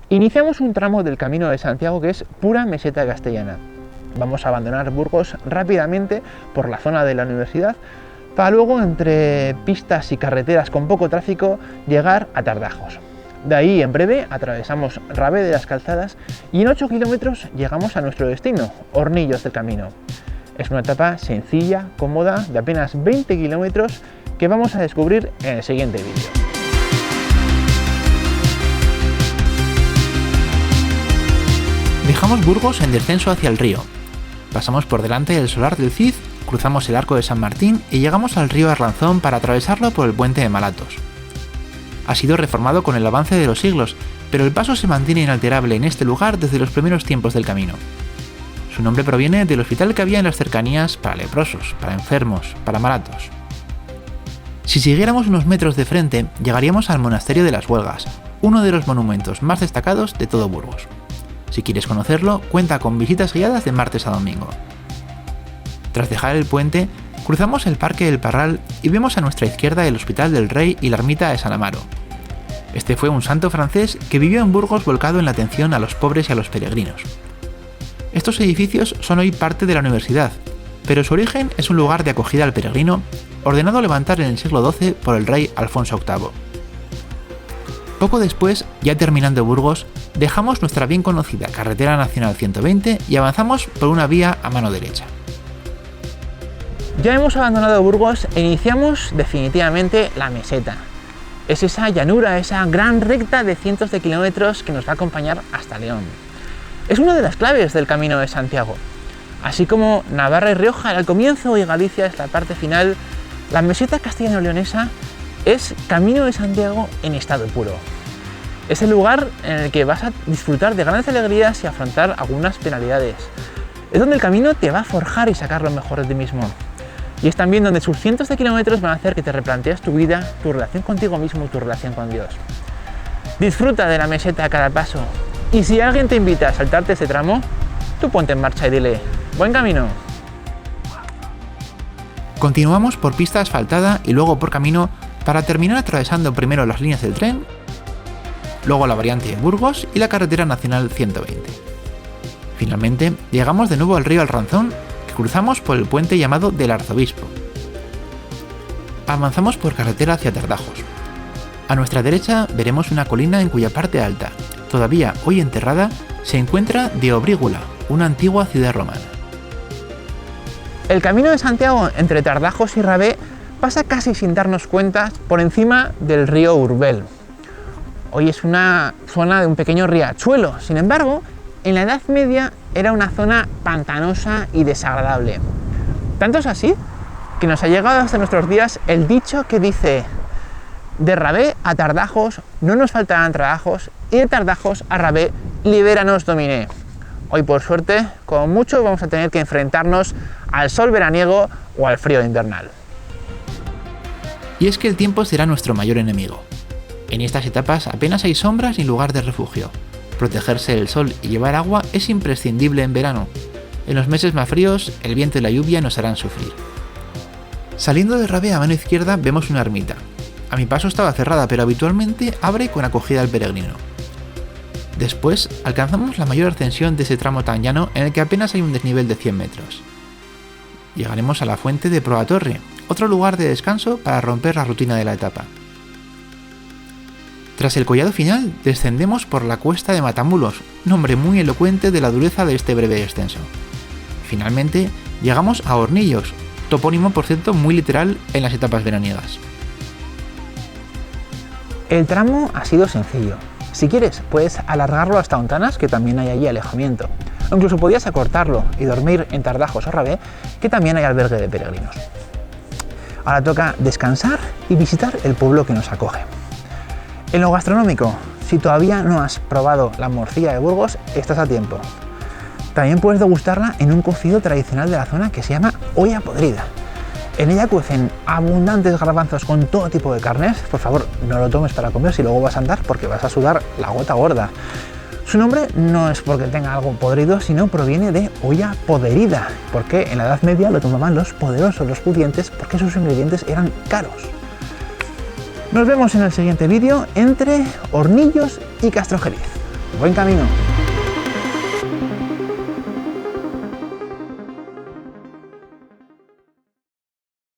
Iniciamos un tramo del Camino de Santiago que es pura meseta castellana. Vamos a abandonar Burgos rápidamente por la zona de la universidad para luego, entre pistas y carreteras con poco tráfico, llegar a Tardajos. De ahí, en breve, atravesamos Rabé de las Calzadas y en 8 kilómetros llegamos a nuestro destino, Hornillos del Camino. Es una etapa sencilla, cómoda, de apenas 20 kilómetros que vamos a descubrir en el siguiente vídeo. Dejamos Burgos en descenso hacia el río. Pasamos por delante del Solar del Cid, cruzamos el Arco de San Martín y llegamos al río Arlanzón para atravesarlo por el puente de Malatos. Ha sido reformado con el avance de los siglos, pero el paso se mantiene inalterable en este lugar desde los primeros tiempos del camino. Su nombre proviene del hospital que había en las cercanías para leprosos, para enfermos, para Malatos. Si siguiéramos unos metros de frente, llegaríamos al Monasterio de las Huelgas, uno de los monumentos más destacados de todo Burgos. Si quieres conocerlo, cuenta con visitas guiadas de martes a domingo. Tras dejar el puente, cruzamos el Parque del Parral y vemos a nuestra izquierda el Hospital del Rey y la Ermita de San Amaro. Este fue un santo francés que vivió en Burgos volcado en la atención a los pobres y a los peregrinos. Estos edificios son hoy parte de la universidad, pero su origen es un lugar de acogida al peregrino, ordenado levantar en el siglo XII por el rey Alfonso VIII. Poco después, ya terminando Burgos, dejamos nuestra bien conocida Carretera Nacional 120 y avanzamos por una vía a mano derecha. Ya hemos abandonado Burgos e iniciamos definitivamente la meseta. Es esa llanura, esa gran recta de cientos de kilómetros que nos va a acompañar hasta León. Es una de las claves del Camino de Santiago. Así como Navarra y Rioja al comienzo y Galicia es la parte final, la meseta castellano-leonesa es Camino de Santiago en estado puro. Es el lugar en el que vas a disfrutar de grandes alegrías y afrontar algunas penalidades. Es donde el camino te va a forjar y sacar lo mejor de ti mismo. Y es también donde sus cientos de kilómetros van a hacer que te replantees tu vida, tu relación contigo mismo y tu relación con Dios. Disfruta de la meseta a cada paso. Y si alguien te invita a saltarte este tramo, tú ponte en marcha y dile, ¡buen camino! Continuamos por pista asfaltada y luego por camino para terminar atravesando primero las líneas del tren, luego la variante de Burgos y la carretera nacional 120. Finalmente, llegamos de nuevo al río Arlanzón, que cruzamos por el puente llamado del Arzobispo. Avanzamos por carretera hacia Tardajos. A nuestra derecha veremos una colina en cuya parte alta, todavía hoy enterrada, se encuentra de Obrígula, una antigua ciudad romana. El Camino de Santiago entre Tardajos y Rabé pasa casi sin darnos cuenta por encima del río Urbel. Hoy es una zona de un pequeño riachuelo, sin embargo, en la Edad Media era una zona pantanosa y desagradable. Tanto es así que nos ha llegado hasta nuestros días el dicho que dice: de Rabé a Tardajos no nos faltarán trabajos y de Tardajos a Rabé libéranos Dominé. Hoy, por suerte, como mucho vamos a tener que enfrentarnos al sol veraniego o al frío invernal. Y es que el tiempo será nuestro mayor enemigo. En estas etapas apenas hay sombras ni lugar de refugio. Protegerse del sol y llevar agua es imprescindible en verano. En los meses más fríos, el viento y la lluvia nos harán sufrir. Saliendo de Rabé a mano izquierda vemos una ermita. A mi paso estaba cerrada, pero habitualmente abre con acogida al peregrino. Después alcanzamos la mayor ascensión de ese tramo tan llano en el que apenas hay un desnivel de 100 metros. Llegaremos a la fuente de Proatorre, otro lugar de descanso para romper la rutina de la etapa. Tras el collado final, descendemos por la cuesta de Matamulos, nombre muy elocuente de la dureza de este breve descenso. Finalmente, llegamos a Hornillos, topónimo por cierto muy literal en las etapas veraniegas. El tramo ha sido sencillo. Si quieres, puedes alargarlo hasta Ontanas, que también hay allí alejamiento. O incluso podías acortarlo y dormir en Tardajos o Rabé, que también hay albergue de peregrinos. Ahora toca descansar y visitar el pueblo que nos acoge. En lo gastronómico, si todavía no has probado la morcilla de Burgos, estás a tiempo. También puedes degustarla en un cocido tradicional de la zona que se llama olla podrida. En ella cuecen abundantes garbanzos con todo tipo de carnes. Por favor, no lo tomes para comer si luego vas a andar, porque vas a sudar la gota gorda. Su nombre no es porque tenga algo podrido, sino proviene de olla podrida, porque en la Edad Media lo tomaban los poderosos, los pudientes, porque sus ingredientes eran caros. Nos vemos en el siguiente vídeo entre Hornillos y Castrojeriz. Buen camino.